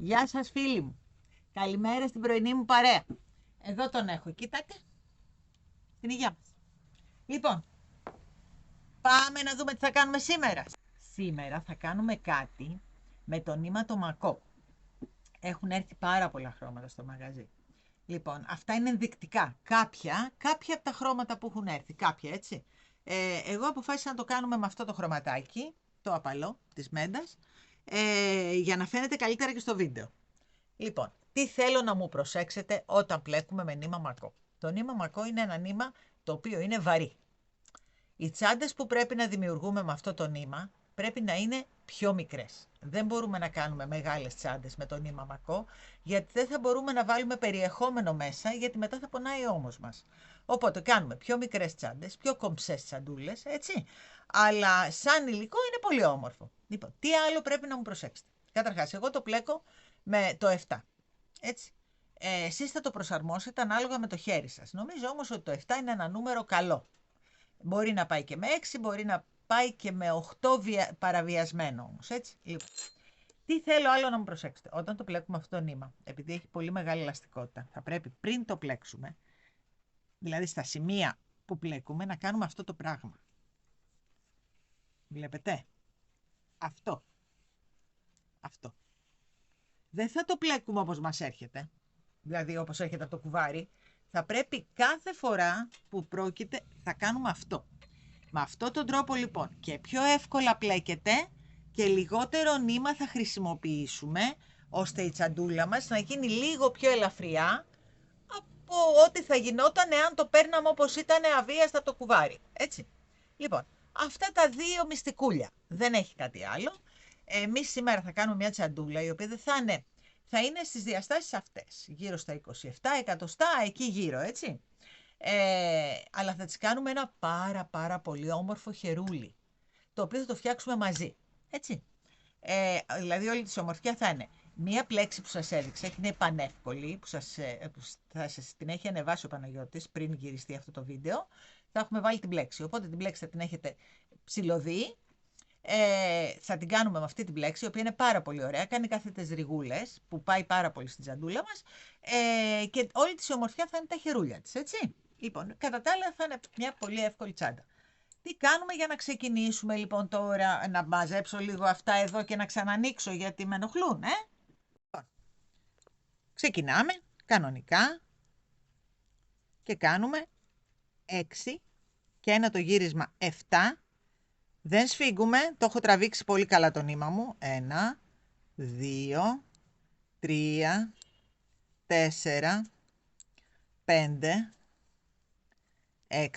Γεια σας φίλοι μου. Καλημέρα στην πρωινή μου παρέα. Εδώ τον έχω, κοίτατε. Την υγεία μας. Λοιπόν, πάμε να δούμε τι θα κάνουμε σήμερα. Σήμερα θα κάνουμε κάτι με το νήμα το μακό. Έχουν έρθει πάρα πολλά χρώματα στο μαγαζί. Λοιπόν, αυτά είναι ενδεικτικά. Κάποια από τα χρώματα που έχουν έρθει. Κάποια, έτσι. Εγώ αποφάσισα να το κάνουμε με αυτό το χρωματάκι, το απαλό της μέντας, για να φαίνεται καλύτερα και στο βίντεο. Λοιπόν, τι θέλω να μου προσέξετε όταν πλέκουμε με νήμα μακό. Το νήμα μακό είναι ένα νήμα το οποίο είναι βαρύ. Οι τσάντες που πρέπει να δημιουργούμε με αυτό το νήμα πρέπει να είναι πιο μικρές. Δεν μπορούμε να κάνουμε μεγάλες τσάντες με το νήμα μακό, γιατί δεν θα μπορούμε να βάλουμε περιεχόμενο μέσα, γιατί μετά θα πονάει ο ώμος μας. Οπότε κάνουμε πιο μικρές τσάντες, πιο κομψές τσαντούλες, έτσι. Αλλά σαν υλικό είναι πολύ όμορφο. Λοιπόν, τι άλλο πρέπει να μου προσέξετε. Καταρχάς, εγώ το πλέκω με το 7. Έτσι. Εσείς θα το προσαρμόσετε ανάλογα με το χέρι σας. Νομίζω όμως ότι το 7 είναι ένα νούμερο καλό. Μπορεί να πάει και με 6, μπορεί να πάει και με 8 παραβιασμένο όμως, έτσι. Λοιπόν, τι θέλω άλλο να μου προσέξετε. Όταν το πλέκουμε αυτό το νήμα, επειδή έχει πολύ μεγάλη ελαστικότητα, θα πρέπει πριν το πλέξουμε, δηλαδή στα σημεία που πλέκουμε, να κάνουμε αυτό το πράγμα. Βλέπετε. Αυτό. Δεν θα το πλέκουμε όπως μας έρχεται, δηλαδή όπως έρχεται από το κουβάρι. Θα πρέπει κάθε φορά που πρόκειται, θα κάνουμε αυτό. Με αυτόν τον τρόπο λοιπόν και πιο εύκολα πλέκεται και λιγότερο νήμα θα χρησιμοποιήσουμε, ώστε η τσαντούλα μας να γίνει λίγο πιο ελαφριά από ό,τι θα γινόταν εάν το παίρναμε όπως ήταν αβίαστα το κουβάρι. Έτσι. Λοιπόν, αυτά τα δύο μυστικούλια. Δεν έχει κάτι άλλο. Εμείς σήμερα θα κάνουμε μια τσαντούλα η οποία δεν θα είναι στις διαστάσεις αυτές. Γύρω στα 27 εκατοστά, εκεί γύρω, έτσι. Αλλά θα τις κάνουμε ένα πάρα πολύ όμορφο χερούλι, το οποίο θα το φτιάξουμε μαζί, έτσι. Δηλαδή όλη τη ομορφιά θα είναι μία πλέξη που σας έδειξα, είναι πανεύκολη, που θα σας την έχει ανεβάσει ο Παναγιώτης πριν γυριστεί αυτό το βίντεο. Θα έχουμε βάλει την πλέξη, οπότε την πλέξη θα την έχετε ψηλωδεί. Θα την κάνουμε με αυτή την πλέξη, η οποία είναι πάρα πολύ ωραία, κάνει κάθετες ρηγούλες που πάει πάρα πολύ στην τσαντούλα μας, και όλη τη ομορφιά θα είναι τα χερούλια της, έτσι. Λοιπόν, κατά τα άλλα θα είναι μια πολύ εύκολη τσάντα. Τι κάνουμε για να ξεκινήσουμε λοιπόν τώρα, να μαζέψω λίγο αυτά εδώ και να ξανανοίξω γιατί με ενοχλούν, Λοιπόν, ξεκινάμε κανονικά και κάνουμε 6 και ένα το γύρισμα 7. Δεν σφίγγουμε, το έχω τραβήξει πολύ καλά το νήμα μου. 1, 2, 3, 4, 5, 6,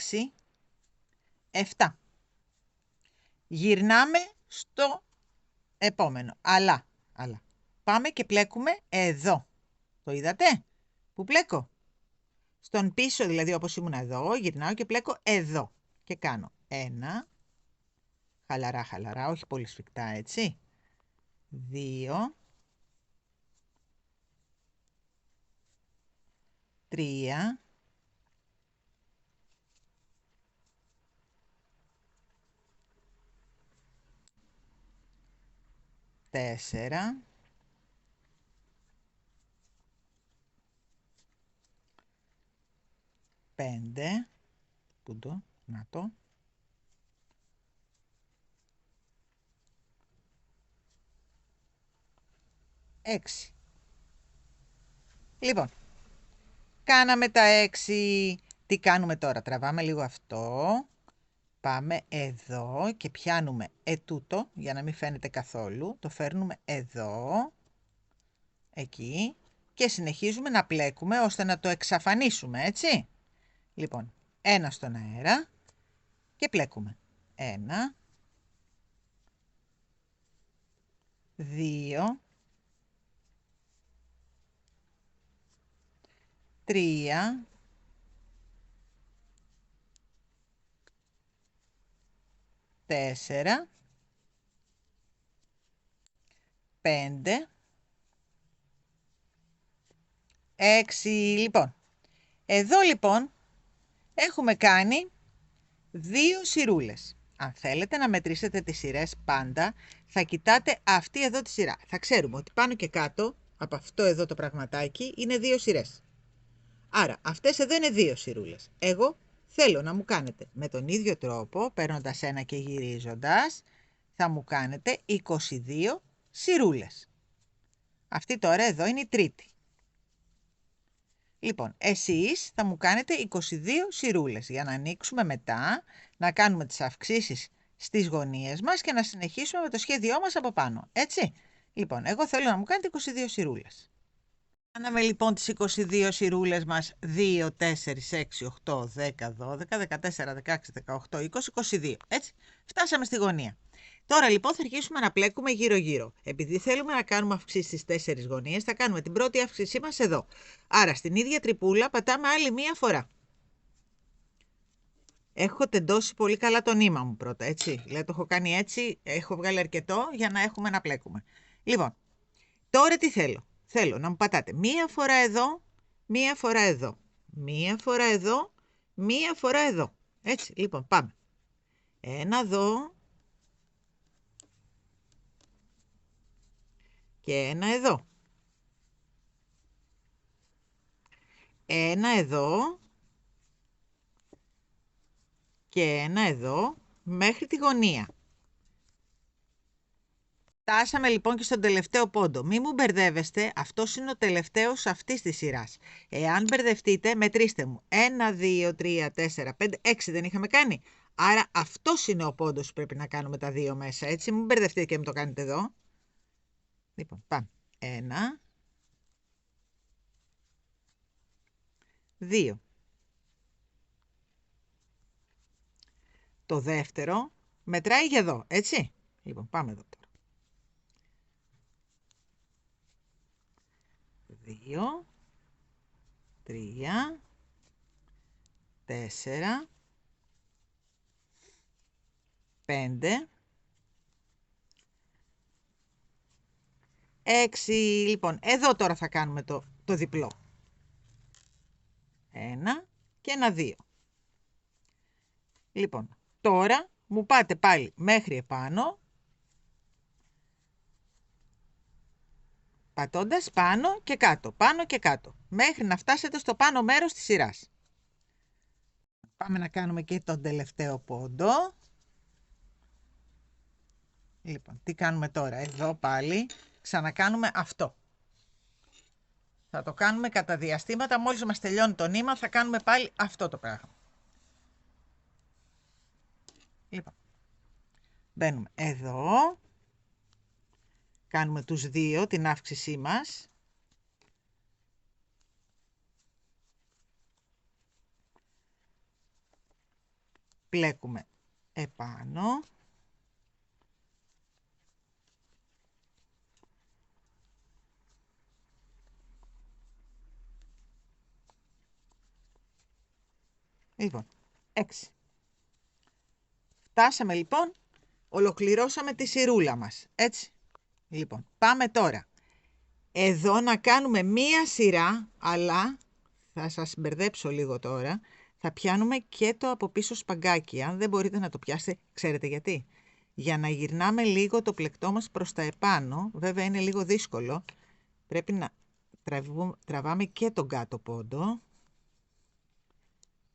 7. Γυρνάμε στο επόμενο. Αλλά πάμε και πλέκουμε εδώ. Το είδατε που πλέκω? Στον πίσω δηλαδή, όπως ήμουν εδώ, γυρνάω και πλέκω εδώ. Και κάνω 1, χαλαρά, όχι πολύ σφιχτά, έτσι. 2, 3, 4, 5, πού το, να το, 6. Λοιπόν, κάναμε τα 6. Τι κάνουμε τώρα? Τραβάμε λίγο αυτό. Πάμε εδώ και πιάνουμε ετούτο, για να μην φαίνεται καθόλου. Το φέρνουμε εδώ, εκεί, και συνεχίζουμε να πλέκουμε ώστε να το εξαφανίσουμε, έτσι. Λοιπόν, 1 στον αέρα και πλέκουμε. 1, 2, 3, 4, 5, 6. Λοιπόν, εδώ λοιπόν έχουμε κάνει 2 σειρούλες. Αν θέλετε να μετρήσετε τις σειρές πάντα, θα κοιτάτε αυτή εδώ τη σειρά. Θα ξέρουμε ότι πάνω και κάτω από αυτό εδώ το πραγματάκι είναι 2 σειρές. Άρα αυτές εδώ είναι 2 σειρούλες. Εγώ θέλω να μου κάνετε με τον ίδιο τρόπο, παίρνοντας ένα και γυρίζοντας, θα μου κάνετε 22 σειρούλες. Αυτή τώρα εδώ είναι η τρίτη. Λοιπόν, εσείς θα μου κάνετε 22 σειρούλες για να ανοίξουμε μετά, να κάνουμε τις αυξήσεις στις γωνίες μας και να συνεχίσουμε με το σχέδιό μας από πάνω. Έτσι. Λοιπόν, εγώ θέλω να μου κάνετε 22 σειρούλες. Κάναμε λοιπόν τις 22 σειρούλες μας 2, 4, 6, 8, 10, 12, 14, 16, 18, 20, 22. Έτσι. Φτάσαμε στη γωνία. Τώρα λοιπόν θα αρχίσουμε να πλέκουμε γύρω-γύρω. Επειδή θέλουμε να κάνουμε αυξήσεις στις 4 γωνίες, θα κάνουμε την πρώτη αύξησή μας εδώ. Άρα στην ίδια τρυπούλα πατάμε άλλη μία φορά. Έχω τεντώσει πολύ καλά το νήμα μου πρώτα, έτσι. Δηλαδή το έχω κάνει έτσι, έχω βγάλει αρκετό για να έχουμε να πλέκουμε. Λοιπόν, τώρα τι θέλω. Θέλω να μου πατάτε μία φορά εδώ, μία φορά εδώ, μία φορά εδώ, μία φορά εδώ. Έτσι, λοιπόν, πάμε. Ένα εδώ και ένα εδώ. Ένα εδώ και ένα εδώ μέχρι τη γωνία. Φτάσαμε λοιπόν και στον τελευταίο πόντο. Μη μου μπερδεύεστε, αυτός είναι ο τελευταίος αυτής της σειράς. Εάν μπερδευτείτε, μετρήστε μου. 1, 2, 3, 4, 5, 6 δεν είχαμε κάνει. Άρα αυτός είναι ο πόντος που πρέπει να κάνουμε τα δύο μέσα. Έτσι, μην μπερδευτείτε και μου το κάνετε εδώ. Λοιπόν, πάμε. 1, 2. Το δεύτερο μετράει για εδώ, έτσι. Λοιπόν, πάμε εδώ τώρα. 2, 3, 4, 5, 6. Λοιπόν, εδώ τώρα θα κάνουμε το διπλό. 1 και ένα 2. Λοιπόν, τώρα μου πάτε πάλι μέχρι επάνω, πατώντας πάνω και κάτω, μέχρι να φτάσετε στο πάνω μέρος της σειράς. Πάμε να κάνουμε και τον τελευταίο πόντο. Λοιπόν, τι κάνουμε τώρα, εδώ πάλι ξανακάνουμε αυτό. Θα το κάνουμε κατά διαστήματα, μόλις μας τελειώνει το νήμα θα κάνουμε πάλι αυτό το πράγμα. Λοιπόν, μπαίνουμε εδώ, κάνουμε τους 2, την αύξησή μας. Πλέκουμε επάνω. Λοιπόν, 6. Φτάσαμε λοιπόν, ολοκληρώσαμε τη σειρούλα μας, έτσι. Λοιπόν, πάμε τώρα. Εδώ να κάνουμε μία σειρά, αλλά θα σας μπερδέψω λίγο τώρα. Θα πιάνουμε και το από πίσω σπαγκάκι. Αν δεν μπορείτε να το πιάσετε, ξέρετε γιατί. Για να γυρνάμε λίγο το πλεκτό μας προς τα επάνω, βέβαια είναι λίγο δύσκολο. Πρέπει να τραβάμε και τον κάτω πόντο.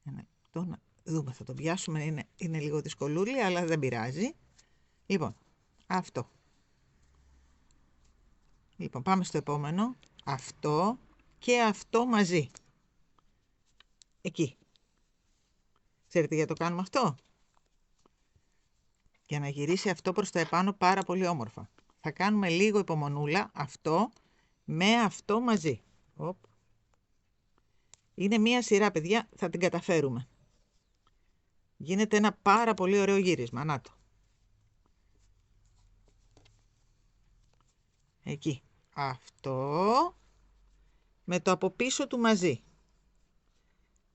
Ένα λεπτό να δούμε, θα το πιάσουμε, είναι λίγο δυσκολούλη, αλλά δεν πειράζει. Λοιπόν, αυτό. Λοιπόν, πάμε στο επόμενο. Αυτό και αυτό μαζί. Εκεί. Ξέρετε γιατί το κάνουμε αυτό? Για να γυρίσει αυτό προς τα επάνω πάρα πολύ όμορφα. Θα κάνουμε λίγο υπομονούλα αυτό με αυτό μαζί. Είναι μία σειρά, παιδιά, θα την καταφέρουμε. Γίνεται ένα πάρα πολύ ωραίο γύρισμα. Να το. Εκεί. Αυτό με το από πίσω του μαζί.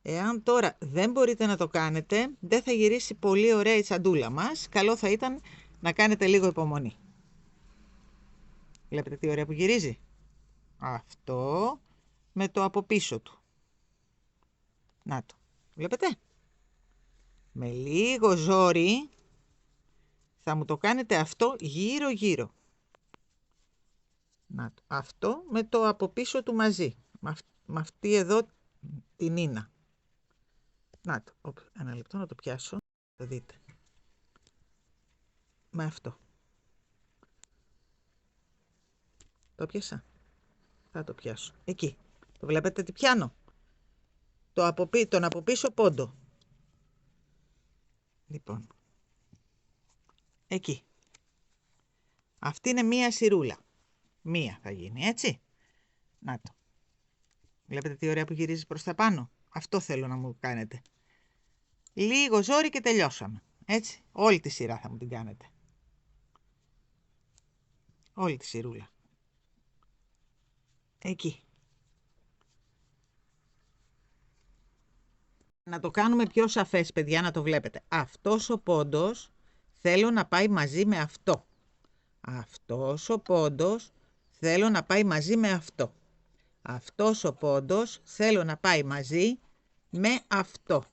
Εάν τώρα δεν μπορείτε να το κάνετε, δεν θα γυρίσει πολύ ωραία η τσαντούλα μας. Καλό θα ήταν να κάνετε λίγο υπομονή. Βλέπετε τι ωραία που γυρίζει. Αυτό με το από πίσω του. Να το. Βλέπετε. Με λίγο ζόρι θα μου το κάνετε αυτό γύρω-γύρω. Να το. Αυτό με το από πίσω του μαζί. Με αυτή εδώ την ίνα. Να το. Ένα λεπτό να το πιάσω. Το δείτε. Με αυτό. Το πιάσα. Θα το πιάσω. Εκεί. Το βλέπετε τι πιάνω. Τον από πίσω πόντο. Λοιπόν. Εκεί. Αυτή είναι μία σειρούλα. Μία θα γίνει, έτσι. Να το. Βλέπετε τι ωραία που γυρίζει προς τα πάνω. Αυτό θέλω να μου κάνετε. Λίγο ζόρι και τελειώσαμε. Έτσι. Όλη τη σειρά θα μου την κάνετε. Όλη τη σειρούλα. Εκεί. Να το κάνουμε πιο σαφές, παιδιά, να το βλέπετε. Αυτός ο πόντος θέλω να πάει μαζί με αυτό. Αυτός ο πόντος θέλω να πάει μαζί με αυτό. Αυτός ο πόντος θέλω να πάει μαζί με αυτό.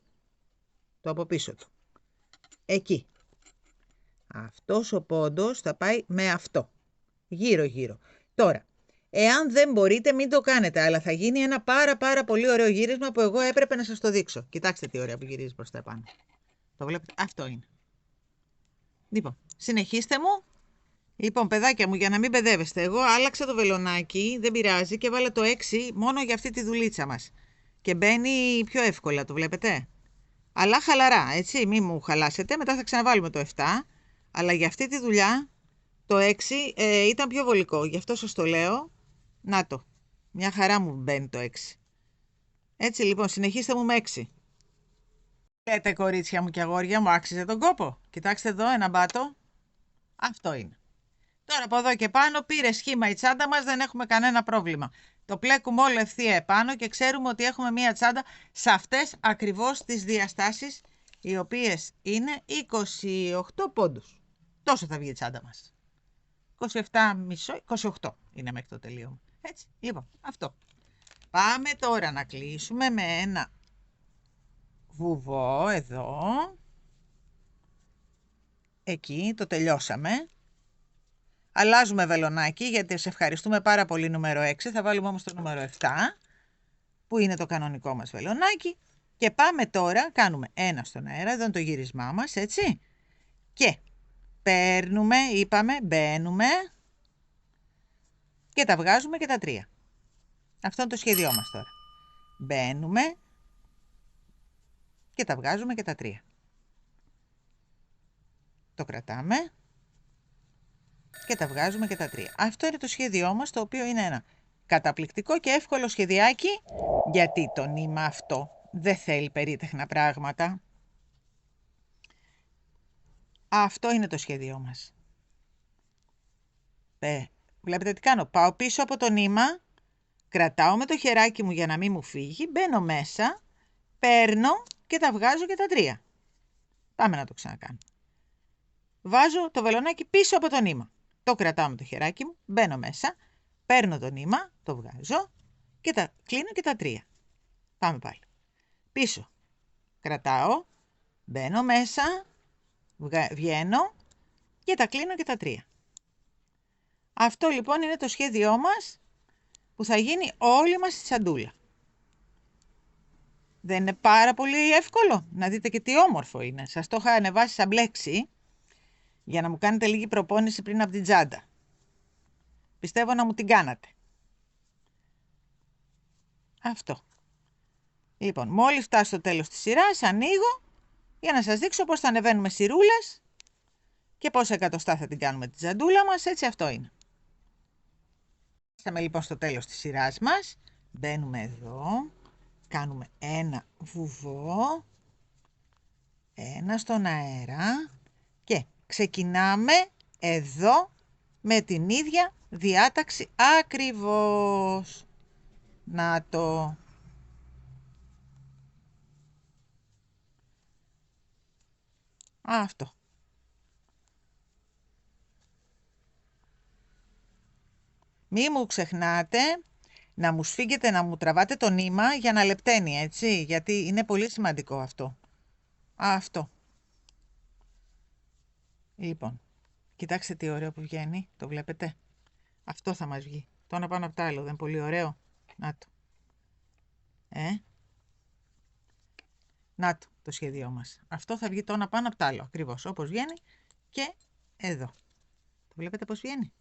Το από πίσω του. Εκεί. Αυτός ο πόντος θα πάει με αυτό. Γύρω-γύρω. Τώρα, εάν δεν μπορείτε μην το κάνετε, αλλά θα γίνει ένα πάρα πολύ ωραίο γύρισμα που εγώ έπρεπε να σας το δείξω. Κοιτάξτε τι ωραία που γυρίζει προς τα πάνω. Το βλέπετε. Αυτό είναι. Λοιπόν, συνεχίστε μου. Λοιπόν, παιδάκια μου, για να μην μπεδεύεστε, εγώ άλλαξα το βελονάκι, δεν πειράζει, και βάλα το 6 μόνο για αυτή τη δουλίτσα μας. Και μπαίνει πιο εύκολα, το βλέπετε. Αλλά χαλαρά, έτσι, μην μου χαλάσετε, μετά θα ξαναβάλουμε το 7. Αλλά για αυτή τη δουλειά το 6 ήταν πιο βολικό, γι' αυτό σας το λέω. Να το, μια χαρά μου μπαίνει το 6. Έτσι λοιπόν, συνεχίστε μου με 6. Λέτε, κορίτσια μου και αγόρια μου, άξιζε τον κόπο. Κοιτάξτε εδώ, ένα μπάτο. Αυτό είναι. Τώρα από εδώ και πάνω πήρε σχήμα η τσάντα μας, δεν έχουμε κανένα πρόβλημα. Το πλέκουμε όλο ευθεία επάνω και ξέρουμε ότι έχουμε μία τσάντα σε αυτές ακριβώς τις διαστάσεις, οι οποίες είναι 28 πόντους. Τόσο θα βγει η τσάντα μας. 28 είναι μέχρι το τελείωμα. Έτσι, λοιπόν, αυτό. Πάμε τώρα να κλείσουμε με ένα βουβό εδώ. Εκεί, το τελειώσαμε. Αλλάζουμε βελονάκι γιατί σε ευχαριστούμε πάρα πολύ νούμερο 6. Θα βάλουμε όμως το νούμερο 7 που είναι το κανονικό μας βελονάκι. Και πάμε τώρα, κάνουμε ένα στον αέρα, εδώ είναι το γύρισμά μας, έτσι. Και παίρνουμε, είπαμε, μπαίνουμε και τα βγάζουμε και τα 3. Αυτό είναι το σχέδιό μας τώρα. Μπαίνουμε και τα βγάζουμε και τα 3. Το κρατάμε και τα βγάζουμε και τα 3. Αυτό είναι το σχέδιό μας, το οποίο είναι ένα καταπληκτικό και εύκολο σχεδιάκι, γιατί το νήμα αυτό δεν θέλει περίτεχνα πράγματα. Αυτό είναι το σχέδιό μας. Βλέπετε τι κάνω. Πάω πίσω από το νήμα, κρατάω με το χεράκι μου για να μην μου φύγει, μπαίνω μέσα, παίρνω και τα βγάζω και τα 3. Πάμε να το ξανακάνω. Βάζω το βελονάκι πίσω από το νήμα. Το κρατάω με το χεράκι μου, μπαίνω μέσα, παίρνω το νήμα, το βγάζω και τα κλείνω και τα 3. Πάμε πάλι. Πίσω. Κρατάω, μπαίνω μέσα, βγαίνω και τα κλείνω και τα 3. Αυτό λοιπόν είναι το σχέδιό μας που θα γίνει όλη μας η τσαντούλα. Δεν είναι πάρα πολύ εύκολο? Να δείτε και τι όμορφο είναι. Σας το είχα ανεβάσει σαν μπλέξη για να μου κάνετε λίγη προπόνηση πριν από την τσάντα. Πιστεύω να μου την κάνατε. Αυτό. Λοιπόν, μόλις φτάσω στο τέλος της σειράς, ανοίγω για να σας δείξω πώς θα ανεβαίνουμε σειρούλες και πόσα εκατοστά θα την κάνουμε την τσαντούλα μας. Έτσι αυτό είναι. Φτάσαμε λοιπόν στο τέλος της σειράς μας. Μπαίνουμε εδώ. Κάνουμε ένα βουβό. Ένα στον αέρα. Και ξεκινάμε εδώ με την ίδια διάταξη ακριβώς. Να το. Αυτό. Μη μου ξεχνάτε να μου σφίγγετε, να μου τραβάτε το νήμα για να λεπταίνει, έτσι, γιατί είναι πολύ σημαντικό αυτό. Αυτό. Λοιπόν, κοιτάξτε τι ωραίο που βγαίνει, το βλέπετε. Αυτό θα μας βγει. Το ένα πάνω από το άλλο, δεν είναι πολύ ωραίο? Να το. Να το σχέδιό μας. Αυτό θα βγει το ένα πάνω από το άλλο, ακριβώς όπως βγαίνει και εδώ. Το βλέπετε πώς βγαίνει?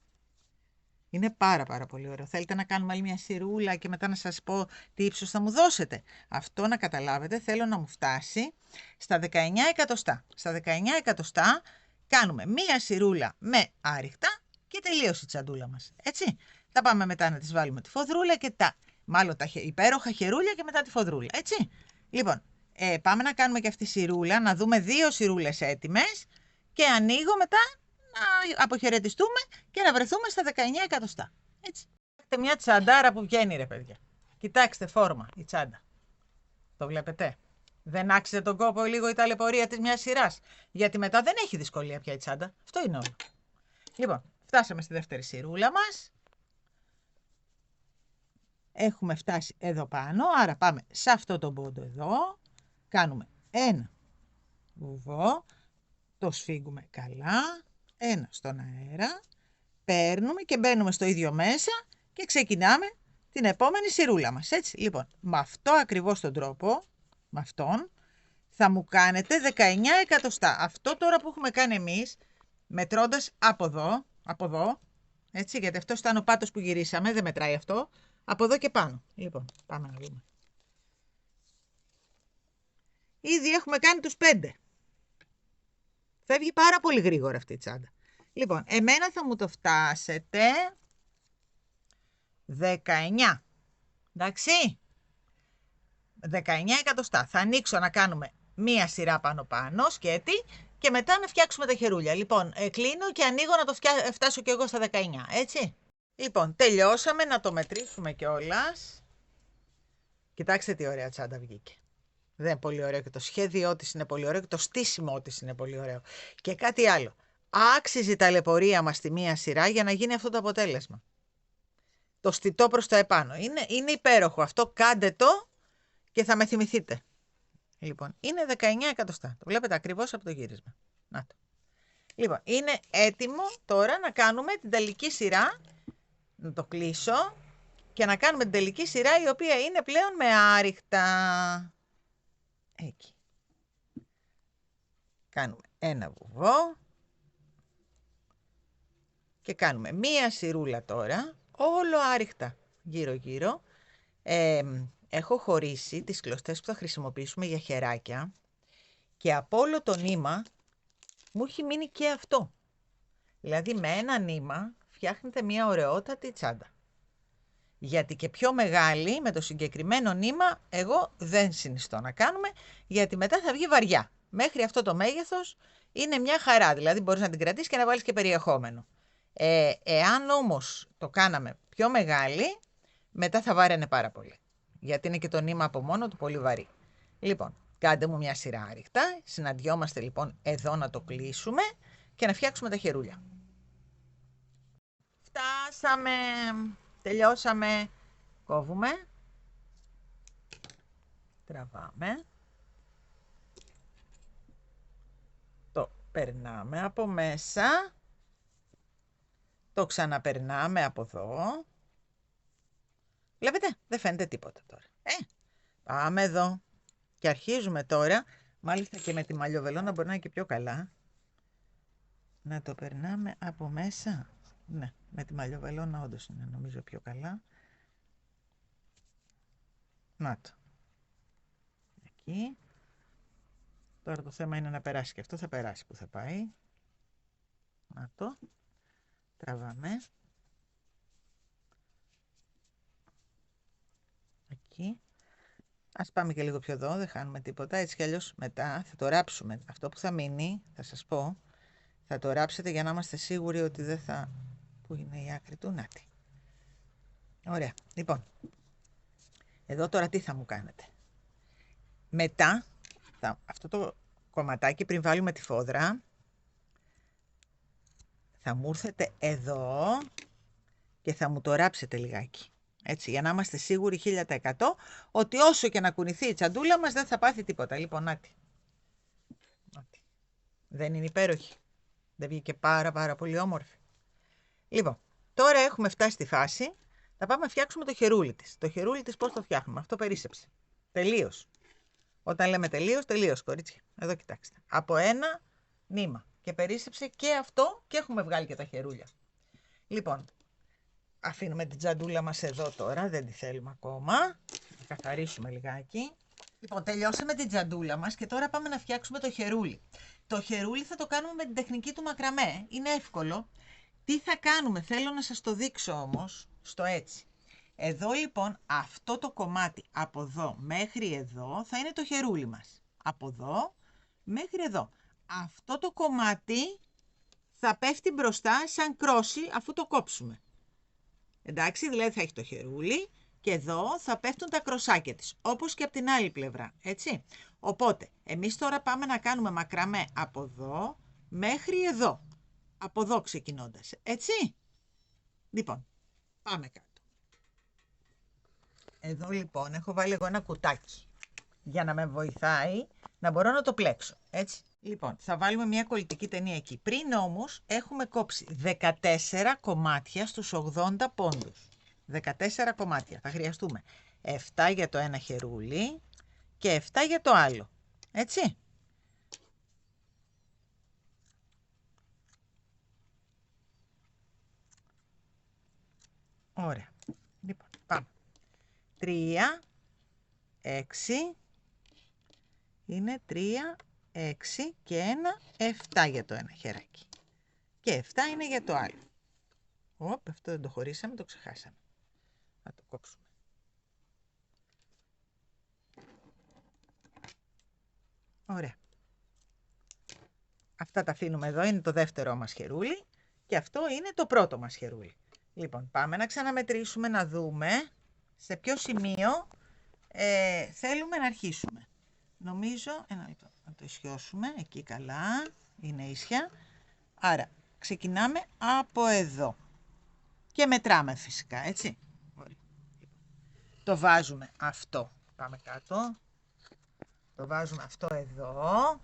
Είναι πάρα πολύ ωραίο. Θέλετε να κάνουμε άλλη μια σειρούλα και μετά να σας πω τι ύψος θα μου δώσετε? Αυτό να καταλάβετε, θέλω να μου φτάσει στα 19 εκατοστά. Στα 19 εκατοστά κάνουμε μία σειρούλα με άριχτα και τελείωσε η τσαντούλα μας. Έτσι. Θα πάμε μετά να τις βάλουμε τη φοδρούλα και μάλλον τα υπέροχα χερούλια και μετά τη φοδρούλα. Έτσι. Λοιπόν, πάμε να κάνουμε και αυτή τη σειρούλα, να δούμε 2 σειρούλες έτοιμες και ανοίγω μετά να αποχαιρετιστούμε και να βρεθούμε στα 19 εκατοστά. Έτσι. Κοιτάξτε μια τσαντάρα που βγαίνει, ρε παιδιά. Κοιτάξτε, φόρμα η τσάντα. Το βλέπετε? Δεν άξιζε τον κόπο λίγο η ταλαιπωρία της μιας σειράς? Γιατί μετά δεν έχει δυσκολία πια η τσάντα. Αυτό είναι όλο. Λοιπόν, φτάσαμε στη δεύτερη σειρούλα μας. Έχουμε φτάσει εδώ πάνω, άρα πάμε σε αυτό το πόντο εδώ. Κάνουμε ένα βουβό, το σφίγγουμε καλά, ένα στον αέρα, παίρνουμε και μπαίνουμε στο ίδιο μέσα και ξεκινάμε την επόμενη σειρούλα μας. Έτσι, λοιπόν, με αυτό ακριβώς τον τρόπο, με αυτόν, θα μου κάνετε 19 εκατοστά. Αυτό τώρα που έχουμε κάνει εμείς, μετρώντας από εδώ, έτσι, γιατί αυτό ήταν ο πάτος που γυρίσαμε, δεν μετράει αυτό, από εδώ και πάνω. Λοιπόν, πάμε να δούμε. Ήδη έχουμε κάνει τους 5. Φεύγει πάρα πολύ γρήγορα αυτή η τσάντα. Λοιπόν, εμένα θα μου το φτάσετε 19. Εντάξει. 19 εκατοστά. Θα ανοίξω να κάνουμε μία σειρά πάνω σκέτη και μετά να φτιάξουμε τα χερούλια. Λοιπόν, κλείνω και ανοίγω να το φτάσω κι εγώ στα 19. Έτσι. Λοιπόν, τελειώσαμε, να το μετρήσουμε κιόλας. Κοιτάξτε τι ωραία τσάντα βγήκε. Δεν είναι πολύ ωραίο και το σχέδιό της είναι πολύ ωραίο και το στήσιμό της είναι πολύ ωραίο. Και κάτι άλλο. Άξιζε η ταλαιπωρία μας στη μία σειρά για να γίνει αυτό το αποτέλεσμα. Το στιτό προς τα επάνω. Είναι υπέροχο. Αυτό κάντε το και θα με θυμηθείτε. Λοιπόν, είναι 19 εκατοστά. Το βλέπετε ακριβώς από το γύρισμα. Να το. Λοιπόν, είναι έτοιμο τώρα να κάνουμε την τελική σειρά. Να το κλείσω και να κάνουμε την τελική σειρά η οποία είναι πλέον με άριχτα. Εκεί. Κάνουμε ένα βουβό και κάνουμε μία σειρούλα τώρα, όλο άριχτα, γύρω-γύρω. Έχω χωρίσει τις κλωστές που θα χρησιμοποιήσουμε για χεράκια και από όλο το νήμα μου έχει μείνει και αυτό. Δηλαδή με ένα νήμα φτιάχνετε μία ωραιότατη τσάντα. Γιατί και πιο μεγάλη, με το συγκεκριμένο νήμα, εγώ δεν συνιστώ να κάνουμε, γιατί μετά θα βγει βαριά. Μέχρι αυτό το μέγεθος είναι μια χαρά, δηλαδή μπορείς να την κρατήσεις και να βάλεις και περιεχόμενο. Εάν όμως το κάναμε πιο μεγάλη, μετά θα βάραινε πάρα πολύ. Γιατί είναι και το νήμα από μόνο του πολύ βαρύ. Λοιπόν, κάντε μου μια σειρά άριχτα. Συναντιόμαστε λοιπόν εδώ να το κλείσουμε και να φτιάξουμε τα χερούλια. Φτάσαμε, τελειώσαμε. Κόβουμε. Τραβάμε. Το περνάμε από μέσα. Το ξαναπερνάμε από εδώ. Βλέπετε, δεν φαίνεται τίποτα τώρα. Πάμε εδώ. Και αρχίζουμε τώρα, μάλιστα και με τη μαλλιοβελόνα μπορεί να είναι και πιο καλά. Να το περνάμε από μέσα. Ναι, με τη μαλλιοβελόνα όντως είναι νομίζω πιο καλά. Να το. Εκεί. Τώρα το θέμα είναι να περάσει και αυτό, θα περάσει που θα πάει. Να το. Τραβάμε. Εκεί. Ας πάμε και λίγο πιο εδώ, δεν χάνουμε τίποτα. Έτσι κι αλλιώς μετά θα το ράψουμε. Αυτό που θα μείνει, θα σας πω, θα το ράψετε για να είμαστε σίγουροι ότι δεν θα... Πού είναι η άκρη του, νάτι. Ωραία. Λοιπόν, εδώ τώρα τι θα μου κάνετε. Μετά, αυτό το κομματάκι πριν βάλουμε τη φόδρα, θα μου έρθετε εδώ και θα μου το ράψετε λιγάκι. Έτσι, για να είμαστε σίγουροι 1000% ότι όσο και να κουνηθεί η τσαντούλα μας δεν θα πάθει τίποτα. Λοιπόν, νάτι. Δεν είναι υπέροχη. Δεν βγήκε πάρα πολύ όμορφη. Λοιπόν, Τώρα έχουμε φτάσει στη φάση, θα πάμε να φτιάξουμε το χερούλι της. Το χερούλι της πώς το φτιάχνουμε, αυτό περίσσεψε. Τελείως. Όταν λέμε τελείως κορίτσια. Εδώ κοιτάξτε. Από ένα νήμα. Και περίσσεψε και αυτό και έχουμε βγάλει και τα χερούλια. Λοιπόν, αφήνουμε την τζαντούλα μας εδώ τώρα, δεν τη θέλουμε ακόμα. Θα καθαρίσουμε λιγάκι. Λοιπόν, τελειώσαμε την τζαντούλα μας και τώρα πάμε να φτιάξουμε το χερούλι. Το χερούλι θα το κάνουμε με την τεχνική του μακραμέ. Είναι εύκολο. Τι θα κάνουμε, θέλω να σας το δείξω όμως, στο έτσι. Εδώ λοιπόν αυτό το κομμάτι από εδώ μέχρι εδώ θα είναι το χερούλι μας. Από εδώ μέχρι εδώ. Αυτό το κομμάτι θα πέφτει μπροστά σαν κρόσι αφού το κόψουμε. Εντάξει, δηλαδή θα έχει το χερούλι και εδώ θα πέφτουν τα κροσάκια της, όπως και από την άλλη πλευρά, έτσι. Οπότε, εμείς τώρα πάμε να κάνουμε μακραμέ από εδώ μέχρι εδώ. Από εδώ ξεκινώντας, έτσι. Λοιπόν, πάμε κάτω. Εδώ λοιπόν έχω βάλει εγώ ένα κουτάκι για να με βοηθάει να μπορώ να το πλέξω, έτσι. Λοιπόν, θα βάλουμε μια κολλητική ταινία εκεί. Πριν όμως έχουμε κόψει 14 κομμάτια στους 80 πόντους. 14 κομμάτια. Θα χρειαστούμε 7 για το ένα χερούλι και 7 για το άλλο. Έτσι. Ωραία. Λοιπόν, πάμε. 3, 6, είναι 3, 6 και 1, 7 για το ένα χεράκι. Και 7 είναι για το άλλο. Οπ, αυτό δεν το χωρίσαμε, το ξεχάσαμε. Να το κόψουμε. Ωραία. Αυτά τα αφήνουμε εδώ, είναι το δεύτερό μας χερούλι και αυτό είναι το πρώτο μας χερούλι. Λοιπόν, πάμε να ξαναμετρήσουμε, να δούμε σε ποιο σημείο θέλουμε να αρχίσουμε. Νομίζω, ένα λεπτό, να το ισιώσουμε, εκεί καλά, είναι ίσια. Άρα, ξεκινάμε από εδώ και μετράμε φυσικά, έτσι. Ωραία. Το βάζουμε αυτό, πάμε κάτω. Το βάζουμε αυτό εδώ,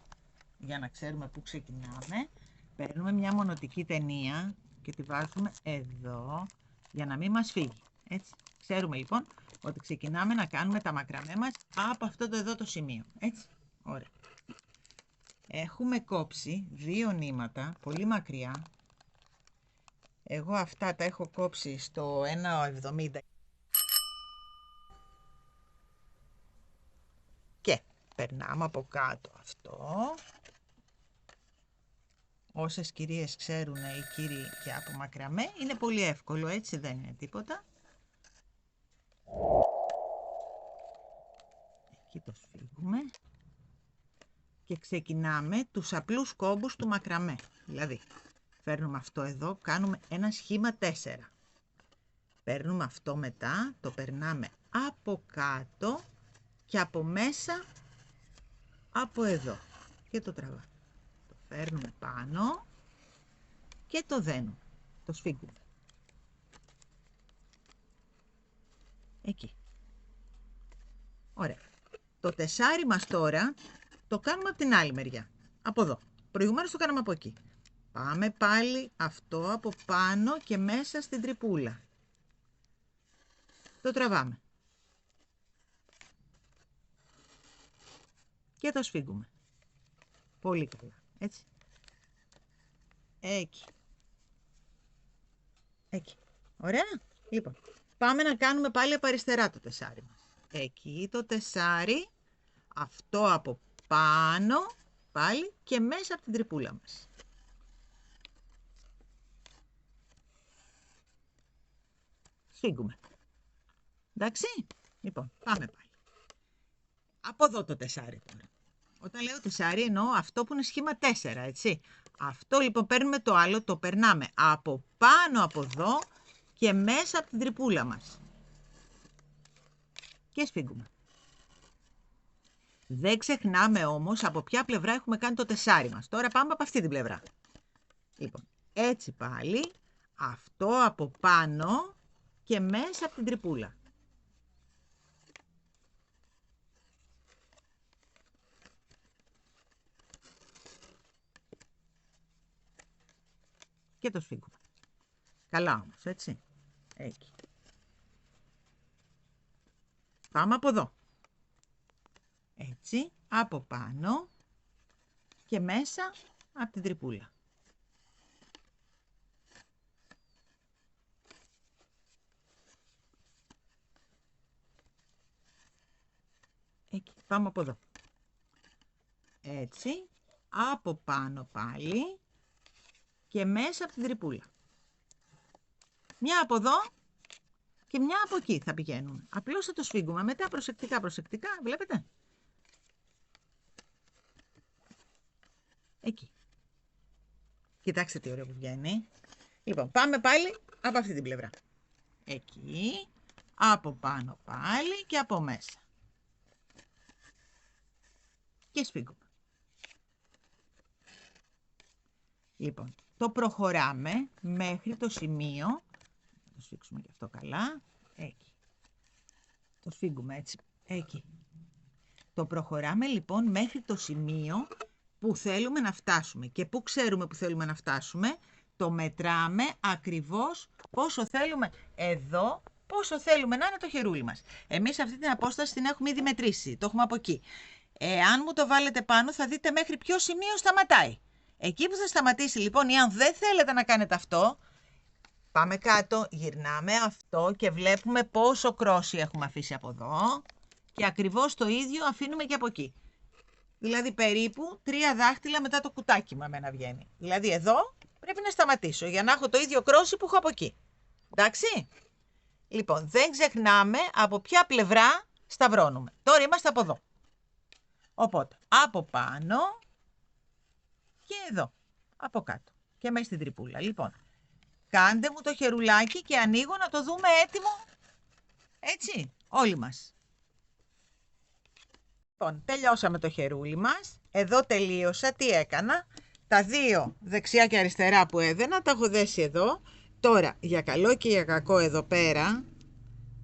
για να ξέρουμε πού ξεκινάμε. Παίρνουμε μια μονοτική ταινία και τη βάζουμε εδώ, για να μην μας φύγει, έτσι. Ξέρουμε λοιπόν ότι ξεκινάμε να κάνουμε τα μακραμέ μας από αυτό το εδώ το σημείο, έτσι. Ωραία. Έχουμε κόψει 2 νήματα, πολύ μακριά. Εγώ αυτά τα έχω κόψει στο 1,70. Και περνάμε από κάτω αυτό. Όσες κυρίες ξέρουν οι κύριοι και από μακραμέ, είναι πολύ εύκολο, έτσι, δεν είναι τίποτα. Εκεί το σφίγγουμε. Και ξεκινάμε τους απλούς κόμπους του μακραμέ. Δηλαδή, παίρνουμε αυτό εδώ, κάνουμε ένα σχήμα 4. Παίρνουμε αυτό μετά, το περνάμε από κάτω και από μέσα από εδώ. Και το τραβάμε. Το φέρνουμε πάνω και το δένουμε. Το σφίγγουμε. Εκεί. Ωραία. Το τεσάρι μας τώρα το κάνουμε από την άλλη μεριά. Από εδώ. Προηγουμένως το κάναμε από εκεί. Πάμε πάλι αυτό από πάνω και μέσα στην τρυπούλα. Το τραβάμε. Και το σφίγγουμε. Πολύ καλά. Έτσι. Εκεί. Εκεί. Ωραία. Λοιπόν, πάμε να κάνουμε πάλι από αριστερά το τεσάρι μας. Εκεί το τεσάρι. Αυτό από πάνω πάλι και μέσα από την τρυπούλα μας. Σφίγγουμε. Εντάξει. Λοιπόν, πάμε πάλι. Από εδώ το τεσάρι τώρα. Όταν λέω τεσάρι εννοώ αυτό που είναι σχήμα 4, έτσι. Αυτό λοιπόν παίρνουμε το άλλο, το περνάμε από πάνω από εδώ και μέσα από την τρυπούλα μας. Και σφίγγουμε. Δεν ξεχνάμε όμως από ποια πλευρά έχουμε κάνει το τεσάρι μας. Τώρα πάμε από αυτή την πλευρά. Λοιπόν, έτσι πάλι, αυτό από πάνω και μέσα από την τρυπούλα. Και το σφίγγουμε. Καλά όμως, έτσι. Εκεί. Πάμε από εδώ. Έτσι, από πάνω και μέσα από την τρυπούλα. Εκεί, πάμε από εδώ. Έτσι, από πάνω πάλι και μέσα από την τρυπούλα. Μια από εδώ και μια από εκεί θα πηγαίνουν. Απλώς θα το σφίγγουμε μετά προσεκτικά, βλέπετε. Εκεί. Κοιτάξτε τι ωραίο που βγαίνει. Λοιπόν, πάμε πάλι από αυτή την πλευρά. Εκεί, από πάνω πάλι και από μέσα. Και σφίγγουμε. Λοιπόν, το προχωράμε μέχρι το σημείο. Θα το σφίξουμε και αυτό καλά. Εκεί. Το σφίγγουμε έτσι. Εκεί. Το προχωράμε λοιπόν μέχρι το σημείο που θέλουμε να φτάσουμε. Και πού ξέρουμε που θέλουμε να φτάσουμε, το μετράμε ακριβώς πόσο θέλουμε εδώ, πόσο θέλουμε να είναι το χερούλι μας. Εμείς αυτή την απόσταση την έχουμε ήδη μετρήσει, το έχουμε από εκεί. Αν μου το βάλετε πάνω θα δείτε μέχρι ποιο σημείο σταματάει. Εκεί που θα σταματήσει λοιπόν, ή αν δεν θέλετε να κάνετε αυτό, πάμε κάτω, γυρνάμε αυτό και βλέπουμε πόσο κρόσι έχουμε αφήσει από εδώ και ακριβώς το ίδιο αφήνουμε και από εκεί. Δηλαδή περίπου 3 δάχτυλα μετά το κουτάκι μου εμένα βγαίνει. Δηλαδή εδώ πρέπει να σταματήσω για να έχω το ίδιο κρόσι που έχω από εκεί. Εντάξει. Λοιπόν, δεν ξεχνάμε από ποια πλευρά σταυρώνουμε. Τώρα είμαστε από εδώ. Οπότε, από πάνω και εδώ, από κάτω και μέσα στην τρυπούλα. Λοιπόν, κάντε μου το χερουλάκι και ανοίγω να το δούμε έτοιμο. Έτσι, όλοι μας. Λοιπόν, τελειώσαμε το χερούλι μας. Εδώ τελείωσα. Τι έκανα? Τα δύο δεξιά και αριστερά που έδαινα, τα έχω δέσει εδώ. Τώρα, για καλό και για κακό εδώ πέρα,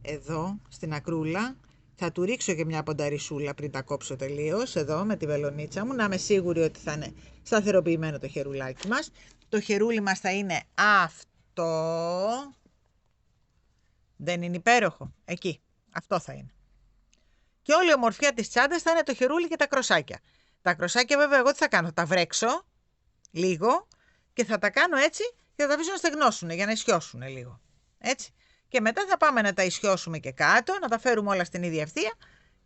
εδώ στην ακρούλα, θα του ρίξω και μια πονταρισούλα πριν τα κόψω τελείως, εδώ με τη βελονίτσα μου, να είμαι σίγουρη ότι θα είναι σταθεροποιημένο το χερουλάκι μας. Το χερούλι μας θα είναι αυτό. Δεν είναι υπέροχο? Εκεί. Αυτό θα είναι. Και όλη η ομορφιά της τσάντας θα είναι το χερούλι και τα κροσάκια. Τα κροσάκια βέβαια εγώ τι θα κάνω? Θα τα βρέξω λίγο και θα τα κάνω έτσι και θα τα αφήσω να στεγνώσουν για να ισιώσουν λίγο. Έτσι. Και μετά θα πάμε να τα ισιώσουμε και κάτω, να τα φέρουμε όλα στην ίδια ευθεία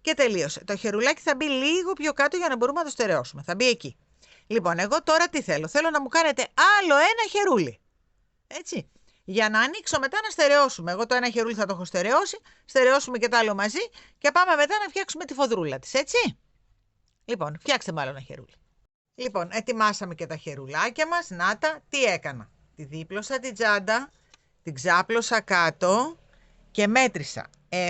και τελείωσε. Το χερουλάκι θα μπει λίγο πιο κάτω για να μπορούμε να το στερεώσουμε. Θα μπει εκεί. Λοιπόν, εγώ τώρα τι θέλω? Θέλω να μου κάνετε άλλο ένα χερούλι. Έτσι. Για να ανοίξω μετά να στερεώσουμε. Εγώ το ένα χερούλι θα το έχω στερεώσει, στερεώσουμε και το άλλο μαζί και πάμε μετά να φτιάξουμε τη φοδρούλα της, έτσι. Λοιπόν, φτιάξτε μου άλλο ένα χερούλι. Λοιπόν, ετοιμάσαμε και τα χερουλάκια μας. Να τα, τι έκανα? Τη δίπλωσα την τσάντα, την ξάπλωσα κάτω και μέτρησα 7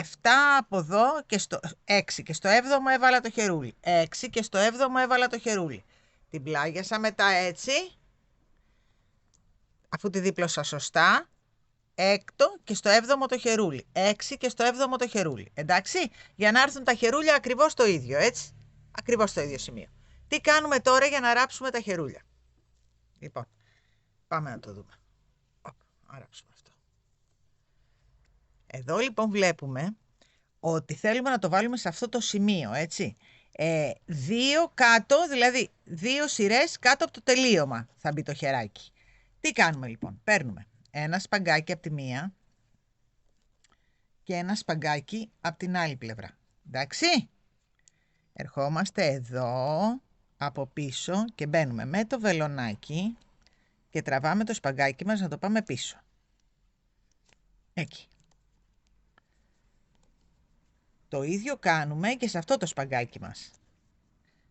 από εδώ και στο 6 και στο 7ο έβαλα το χερούλι. 6 και στο 7ο έβαλα το χερούλι. Την πλάγιασα μετά έτσι, αφού τη δίπλωσα σωστά, 6ο και στο 7ο το χερούλι. 6 και στο 7ο το χερούλι. Εντάξει, για να έρθουν τα χερούλια ακριβώς το ίδιο, έτσι. Ακριβώς το ίδιο σημείο. Τι κάνουμε τώρα για να ράψουμε τα χερούλια? Λοιπόν, πάμε να το δούμε. Να ράψουμε αυτό. Εδώ λοιπόν βλέπουμε ότι θέλουμε να το βάλουμε σε αυτό το σημείο, έτσι. 2 κάτω, δηλαδή 2 σειρές κάτω από το τελείωμα θα μπει το χεράκι. Τι κάνουμε λοιπόν? Παίρνουμε ένα σπαγκάκι από τη μία και ένα σπαγκάκι από την άλλη πλευρά. Εντάξει. Ερχόμαστε εδώ από πίσω και μπαίνουμε με το βελονάκι και τραβάμε το σπαγκάκι μας να το πάμε πίσω. Εκεί. Το ίδιο κάνουμε και σε αυτό το σπαγκάκι μας.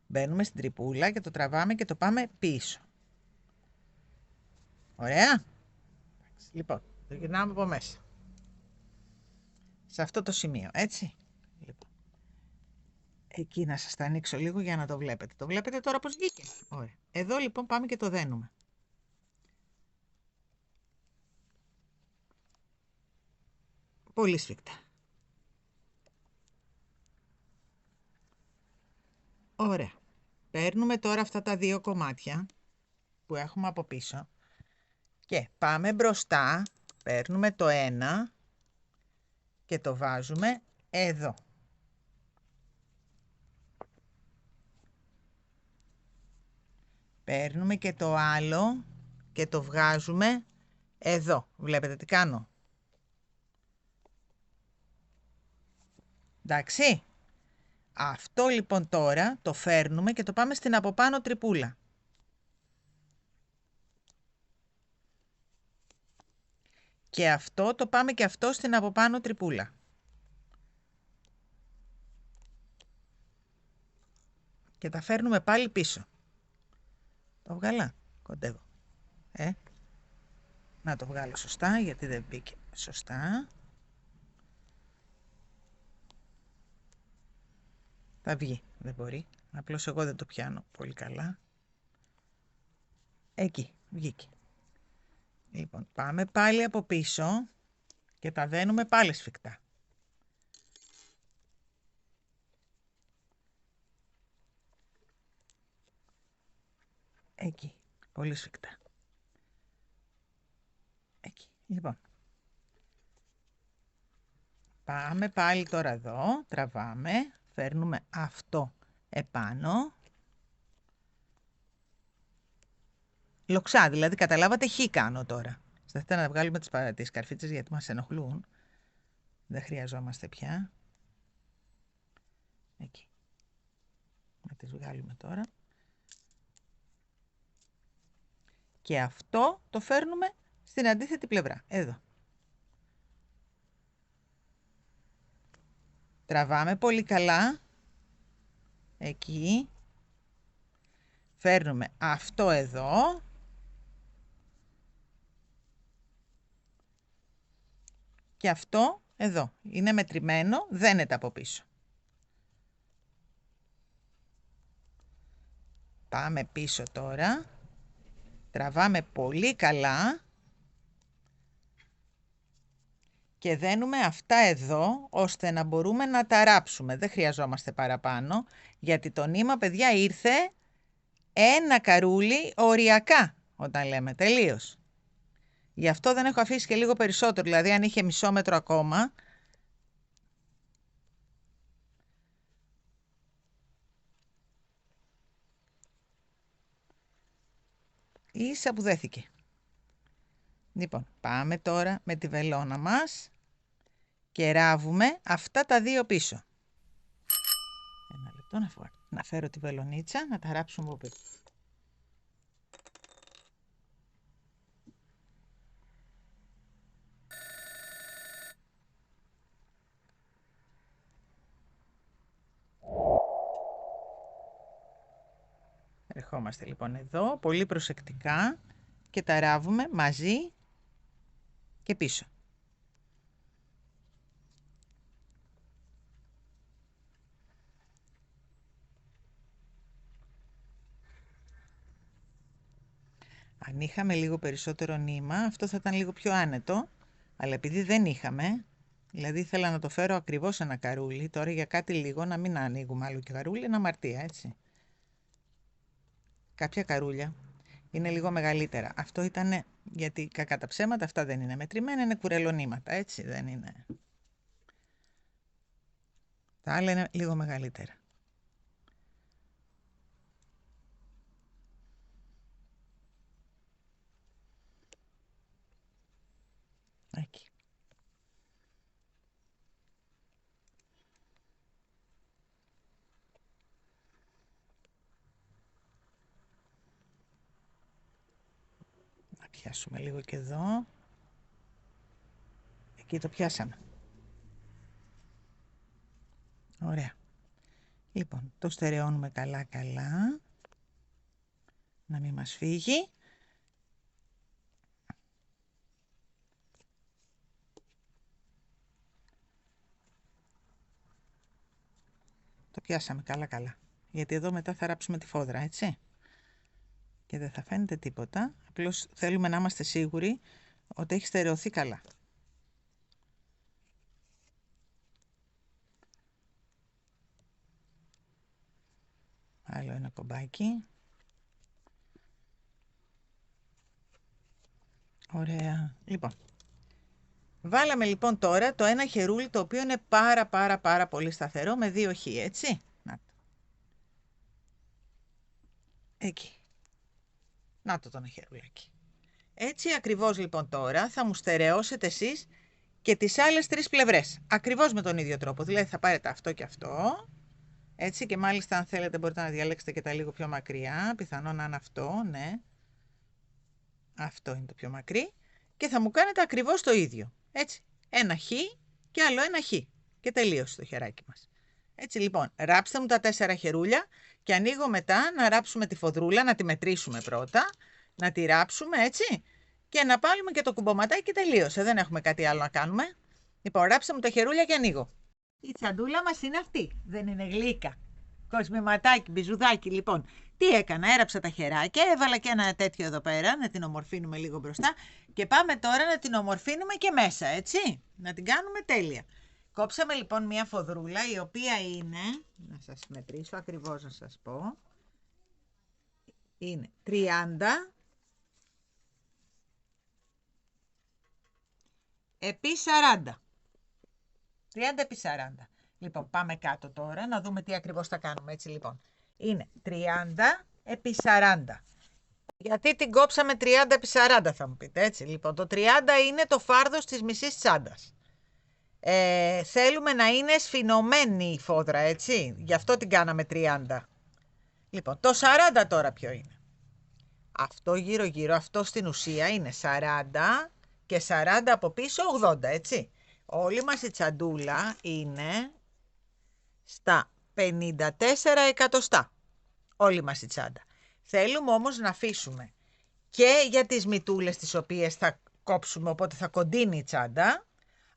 Μπαίνουμε στην τρυπούλα και το τραβάμε και το πάμε πίσω. Ωραία. Λοιπόν, το γυρνάμε από μέσα. Σε αυτό το σημείο, έτσι. Λοιπόν. Εκεί να σας τα ανοίξω λίγο για να το βλέπετε. Το βλέπετε τώρα πώς βγήκε? Ωραία. Εδώ λοιπόν πάμε και το δένουμε. Πολύ σφιχτά. Ωραία. Παίρνουμε τώρα αυτά τα δύο κομμάτια που έχουμε από πίσω και πάμε μπροστά Παίρνουμε το ένα και το βάζουμε εδώ. Παίρνουμε και το άλλο και το βγάζουμε εδώ. Βλέπετε τι κάνω? Εντάξει. Αυτό λοιπόν τώρα το φέρνουμε και το πάμε στην από πάνω τρυπούλα. Και αυτό το πάμε και αυτό στην από πάνω τρυπούλα. Και τα φέρνουμε πάλι πίσω. Το βγάλα, κοντεύω. Να το βγάλω σωστά, γιατί δεν μπήκε σωστά. Θα βγει, δεν μπορεί. Απλώς εγώ δεν το πιάνω πολύ καλά. Εκεί, βγήκε. Λοιπόν, πάμε πάλι από πίσω και τα δένουμε πάλι σφιχτά. Εκεί, πολύ σφιχτά. Εκεί, λοιπόν. Πάμε πάλι τώρα εδώ, τραβάμε, φέρνουμε αυτό επάνω. Λοξά, δηλαδή καταλάβατε, χ κάνω τώρα. Σταθείτε να βγάλουμε τις καρφίτσες γιατί μας ενοχλούν. Δεν χρειαζόμαστε πια. Εκεί. Να τις βγάλουμε τώρα. Και αυτό το φέρνουμε στην αντίθετη πλευρά. Εδώ. Τραβάμε πολύ καλά. Εκεί. Φέρνουμε αυτό εδώ. Και αυτό εδώ. Είναι μετρημένο, δένεται από πίσω. Πάμε πίσω τώρα. Τραβάμε πολύ καλά. Και δένουμε αυτά εδώ, ώστε να μπορούμε να τα ράψουμε. Δεν χρειαζόμαστε παραπάνω, γιατί το νήμα, παιδιά, ήρθε ένα καρούλι οριακά, όταν λέμε, τελείως. Γι' αυτό δεν έχω αφήσει και λίγο περισσότερο, δηλαδή αν είχε μισό μέτρο ακόμα. Ίσα που δέθηκε. Λοιπόν, πάμε τώρα με τη βελόνα μας και ράβουμε αυτά τα δύο πίσω. Ένα λεπτό να φέρω τη βελονίτσα, να τα ράψουμε από πίσω. Ερχόμαστε λοιπόν εδώ, πολύ προσεκτικά και τα ράβουμε μαζί και πίσω. Αν είχαμε λίγο περισσότερο νήμα, αυτό θα ήταν λίγο πιο άνετο, αλλά επειδή δεν είχαμε, δηλαδή ήθελα να το φέρω ακριβώς ένα καρούλι, τώρα για κάτι λίγο να μην ανοίγουμε άλλο και καρούλι, είναι αμαρτία, έτσι. Κάποια καρούλια είναι λίγο μεγαλύτερα. Αυτό ήταν, γιατί κακά τα ψέματα, αυτά δεν είναι μετρημένα, είναι κουρελονήματα, έτσι, δεν είναι. Τα άλλα είναι λίγο μεγαλύτερα. Εκεί. Να πιάσουμε λίγο και εδώ. Εκεί το πιάσαμε. Ωραία. Λοιπόν, το στερεώνουμε καλά-καλά. Να μην μας φύγει. Το πιάσαμε καλά-καλά. Γιατί εδώ μετά θα ράψουμε τη φόδρα, έτσι. Και δεν θα φαίνεται τίποτα. Απλώς θέλουμε να είμαστε σίγουροι ότι έχει στερεωθεί καλά. Άλλο ένα κομπάκι. Ωραία. Λοιπόν, Βάλαμε λοιπόν τώρα το ένα χερούλι το οποίο είναι πάρα πολύ σταθερό με 2 χ, έτσι. Να το. Εκεί. Να το ένα χερουλάκι. Έτσι ακριβώς λοιπόν τώρα θα μου στερεώσετε εσείς και τις άλλες 3 πλευρές. Ακριβώς με τον ίδιο τρόπο. Δηλαδή θα πάρετε αυτό και αυτό. Έτσι, και μάλιστα αν θέλετε μπορείτε να διαλέξετε και τα λίγο πιο μακριά. Πιθανόν να είναι αυτό, ναι. Αυτό είναι το πιο μακρύ. Και θα μου κάνετε ακριβώς το ίδιο. Έτσι, ένα χ και άλλο ένα χ. Και τελείωσε το χεράκι μας. Έτσι λοιπόν, ράψτε μου τα 4 χερούλια και ανοίγω μετά να ράψουμε τη φοδρούλα, να τη μετρήσουμε πρώτα, να τη ράψουμε έτσι και να πάρουμε και το κουμποματάκι και τελείωσε. Δεν έχουμε κάτι άλλο να κάνουμε. Λοιπόν, ράψτε μου τα χερούλια και ανοίγω. Η τσαντούλα μας είναι αυτή, δεν είναι γλύκα. Κοσμηματάκι, μπιζουδάκι, λοιπόν. Τι έκανα, έραψα τα χεράκια, έβαλα και ένα τέτοιο εδώ πέρα, να την ομορφύνουμε λίγο μπροστά και πάμε τώρα να την ομορφύνουμε και μέσα, έτσι. Να την κάνουμε τέλεια. Κόψαμε λοιπόν μια φοδρούλα η οποία είναι, να σας μετρήσω ακριβώς να σας πω, είναι 30 επί 40. 30 επί 40. Λοιπόν, πάμε κάτω τώρα να δούμε τι ακριβώς θα κάνουμε. Έτσι λοιπόν, είναι 30 επί 40. Γιατί την κόψαμε 30 επί 40 θα μου πείτε, έτσι. Λοιπόν, το 30 είναι το φάρδος της μισής τσάντας. Θέλουμε να είναι σφινωμένη η φόδρα, έτσι. Γι' αυτό την κάναμε 30. Λοιπόν, το 40 τώρα ποιο είναι? Αυτό γύρω-γύρω, αυτό στην ουσία είναι 40 και 40 από πίσω 80, έτσι. Όλη μας η τσαντούλα είναι στα 54 εκατοστά. Όλη μας η τσάντα. Θέλουμε όμως να αφήσουμε και για τις μυτούλες τις οποίες θα κόψουμε, οπότε θα κοντίνει η τσάντα,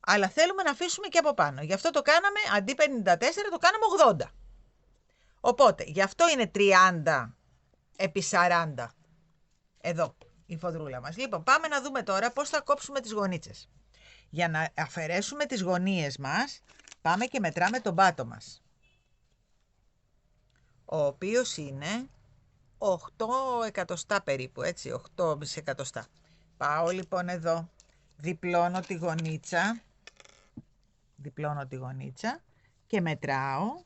αλλά θέλουμε να αφήσουμε και από πάνω. Γι' αυτό το κάναμε, αντί 54 το κάναμε 80. Οπότε, γι' αυτό είναι 30 επί 40. Εδώ η φοδρούλα μας. Λοιπόν, πάμε να δούμε τώρα πώς θα κόψουμε τις γωνίτσες. Για να αφαιρέσουμε τις γωνίες μας, πάμε και μετράμε τον πάτο μας, ο οποίος είναι 8 εκατοστά περίπου, έτσι, 8,5 εκατοστά. Πάω λοιπόν εδώ, διπλώνω τη γωνίτσα και μετράω,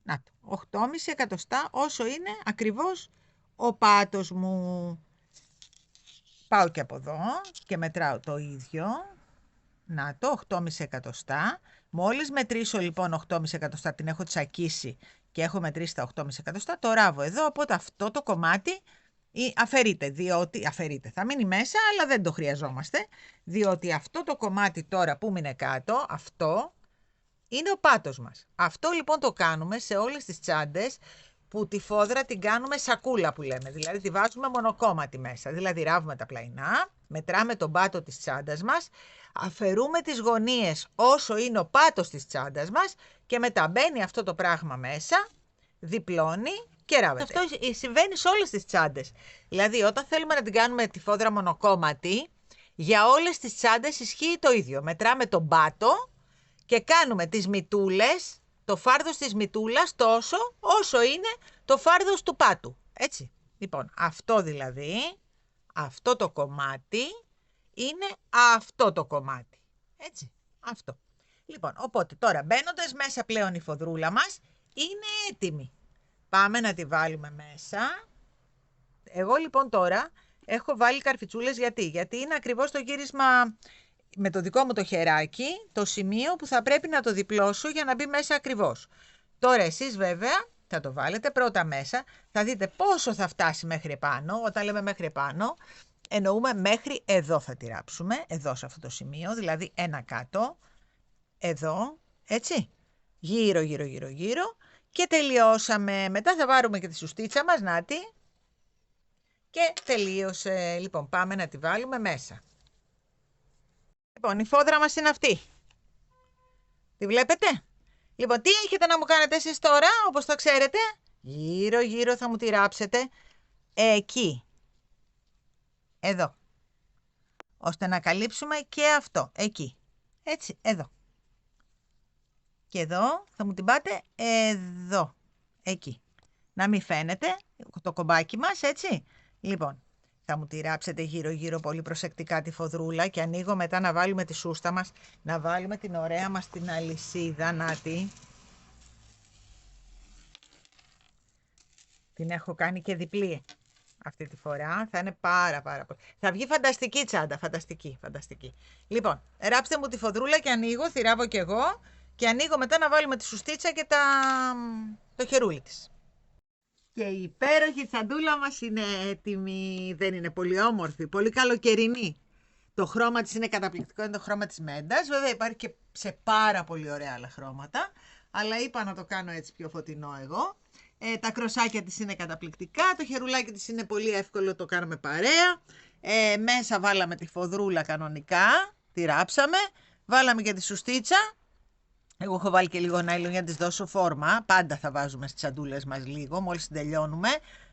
να το, 8,5 εκατοστά όσο είναι ακριβώς ο πάτος μου. Πάω και από εδώ και μετράω το ίδιο, να το, 8,5 εκατοστά. Μόλις μετρήσω λοιπόν 8,5 εκατοστά, την έχω τσακίσει και έχω μετρήσει τα 8,5 εκατοστά, το ράβω εδώ, οπότε αυτό το κομμάτι αφαιρείται, διότι θα μείνει μέσα, αλλά δεν το χρειαζόμαστε, διότι αυτό το κομμάτι τώρα που μείνει κάτω, αυτό είναι ο πάτος μας. Αυτό λοιπόν το κάνουμε σε όλες τις τσάντες που τη φόδρα την κάνουμε σακούλα που λέμε, δηλαδή τη βάζουμε μονοκόμματι μέσα, δηλαδή ράβουμε τα πλαϊνά, μετράμε τον πάτο της τσάντας μας, αφαιρούμε τις γωνίες όσο είναι ο πάτος της τσάντας μας και μετά μπαίνει αυτό το πράγμα μέσα, διπλώνει και ράβεται. Αυτό συμβαίνει σε όλες τις τσάντες. Δηλαδή όταν θέλουμε να την κάνουμε τη φόδρα μονοκόμματι, για όλες τις τσάντες ισχύει το ίδιο. Μετράμε τον πάτο και κάνουμε τις μυτούλες, το φάρδος της μυτούλας τόσο όσο είναι το φάρδος του πάτου. Έτσι. Λοιπόν, αυτό δηλαδή, αυτό το κομμάτι είναι αυτό το κομμάτι. Έτσι, αυτό. Λοιπόν, οπότε τώρα μπαίνοντας μέσα πλέον η φοδρούλα μας είναι έτοιμη. Πάμε να τη βάλουμε μέσα. Εγώ λοιπόν τώρα έχω βάλει καρφιτσούλες γιατί είναι ακριβώς το γύρισμα με το δικό μου το χεράκι, το σημείο που θα πρέπει να το διπλώσω για να μπει μέσα ακριβώς. Τώρα εσείς βέβαια θα το βάλετε πρώτα μέσα, θα δείτε πόσο θα φτάσει μέχρι επάνω. Όταν λέμε μέχρι επάνω, εννοούμε μέχρι εδώ θα τη ράψουμε, εδώ σε αυτό το σημείο, δηλαδή ένα κάτω, εδώ, έτσι, γύρω και τελειώσαμε. Μετά θα πάρουμε και τη σουστίτσα μας, νάτι, και τελείωσε. Λοιπόν, πάμε να τη βάλουμε μέσα. Λοιπόν, η φόδρα μας είναι αυτή. Τη βλέπετε? Λοιπόν, τι έχετε να μου κάνετε εσείς τώρα, όπως το ξέρετε? Γύρω θα μου τη ράψετε. Εκεί. Εδώ. Ώστε να καλύψουμε και αυτό. Εκεί. Έτσι, εδώ. Και εδώ θα μου την πάτε εδώ. Εκεί. Να μην φαίνεται το κομπάκι μας, έτσι. Λοιπόν, Θα μου τη ράψετε γύρω-γύρω πολύ προσεκτικά τη φοδρούλα και ανοίγω μετά να βάλουμε τη σούστα μας, να βάλουμε την ωραία μας την αλυσίδα, νάτι. Την έχω κάνει και διπλή αυτή τη φορά, θα είναι πάρα πολύ. Θα βγει φανταστική τσάντα, φανταστική. Λοιπόν, ράψτε μου τη φοδρούλα και ανοίγω, θυράβω κι εγώ και ανοίγω μετά να βάλουμε τη σουστίτσα και το χερούλι της. Και η υπέροχη τσαντούλα μας είναι έτοιμη, δεν είναι πολύ όμορφη, πολύ καλοκαιρινή. Το χρώμα της είναι καταπληκτικό, είναι το χρώμα της μέντας, βέβαια υπάρχει και σε πάρα πολύ ωραία άλλα χρώματα, αλλά είπα να το κάνω έτσι πιο φωτεινό εγώ. Τα κροσάκια της είναι καταπληκτικά, το χερουλάκι της είναι πολύ εύκολο, το κάνουμε παρέα. Μέσα βάλαμε τη φοδρούλα κανονικά, τη ράψαμε, βάλαμε και τη σουστίτσα. Εγώ έχω βάλει και λίγο νάιλον για να της δώσω φόρμα. Πάντα θα βάζουμε στις τσαντούλες μας λίγο, μόλις τελειώνουμε.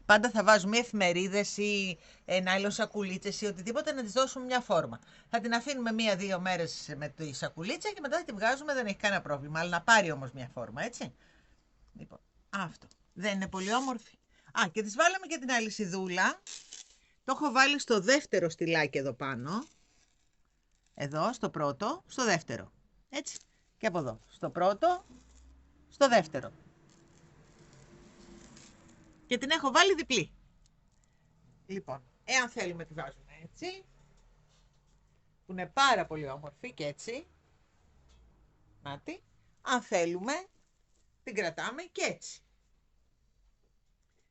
Πάντα θα βάζουμε εφημερίδες ή νάιλον σακουλίτσες ή οτιδήποτε να της δώσουμε μια φόρμα. Θα την αφήνουμε 1-2 μέρες με τη σακουλίτσα και μετά θα την βγάζουμε, δεν έχει κανένα πρόβλημα. Αλλά να πάρει όμως μια φόρμα, έτσι. Λοιπόν, αυτό. Δεν είναι πολύ όμορφη? Και της βάλαμε και την αλυσιδούλα. Το έχω βάλει στο δεύτερο στυλάκι εδώ πάνω. Εδώ, στο πρώτο, στο δεύτερο. Έτσι. Και από εδώ, στο πρώτο, στο δεύτερο. Και την έχω βάλει διπλή. Λοιπόν, εάν θέλουμε τη βάζουμε έτσι, που είναι πάρα πολύ όμορφη και έτσι. Νάτι. Αν θέλουμε, την κρατάμε και έτσι.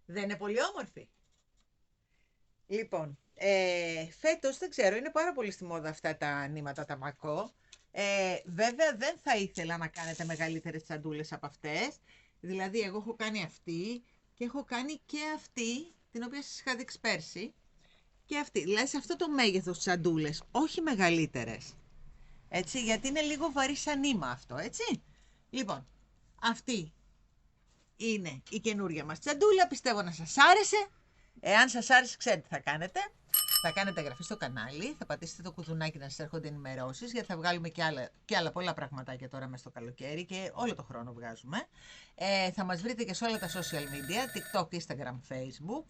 Δεν είναι πολύ όμορφη? Λοιπόν, φέτος δεν ξέρω, είναι πάρα πολύ στη μόδα αυτά τα νήματα τα μακό. Βέβαια δεν θα ήθελα να κάνετε μεγαλύτερες τσαντούλες από αυτές. Δηλαδή εγώ έχω κάνει αυτή και έχω κάνει και αυτή, την οποία σας είχα δείξει πέρσι. Και αυτή, δηλαδή σε αυτό το μέγεθος τσαντούλες, όχι μεγαλύτερες. Έτσι, γιατί είναι λίγο βαρύ σαν νήμα αυτό, έτσι. Λοιπόν, αυτή είναι η καινούρια μας τσαντούλα, πιστεύω να σας άρεσε. Εάν σας άρεσε, ξέρετε τι θα κάνετε. Θα κάνετε εγγραφή στο κανάλι, θα πατήσετε το κουδουνάκι να σας έρχονται ενημερώσεις, γιατί θα βγάλουμε και άλλα πολλά πραγματάκια τώρα μες στο καλοκαίρι και όλο το χρόνο βγάζουμε. Θα μας βρείτε και σε όλα τα social media, TikTok, Instagram, Facebook.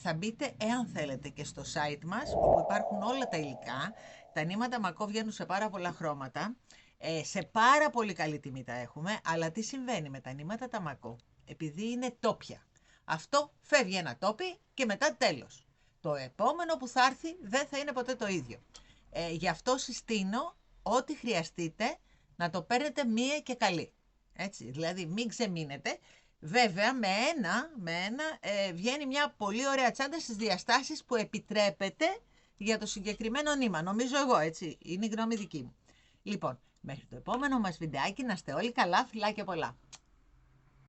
Θα μπείτε, εάν θέλετε, και στο site μας, όπου υπάρχουν όλα τα υλικά. Τα νήματα μακό βγαίνουν σε πάρα πολλά χρώματα. Σε πάρα πολύ καλή τιμή τα έχουμε, αλλά τι συμβαίνει με τα νήματα τα μακό? Επειδή είναι τόπια. Αυτό φεύγει ένα τόπι και μετά τέλος. Το επόμενο που θα έρθει δεν θα είναι ποτέ το ίδιο. Γι' αυτό συστήνω ό,τι χρειαστείτε να το παίρνετε μία και καλή. Έτσι, δηλαδή μην ξεμείνετε. Βέβαια με ένα βγαίνει μια πολύ ωραία τσάντα στις διαστάσεις που επιτρέπετε για το συγκεκριμένο νήμα. Νομίζω εγώ, έτσι, είναι η γνώμη δική μου. Λοιπόν, μέχρι το επόμενο μας βιντεάκι να είστε όλοι καλά, φιλάκια πολλά.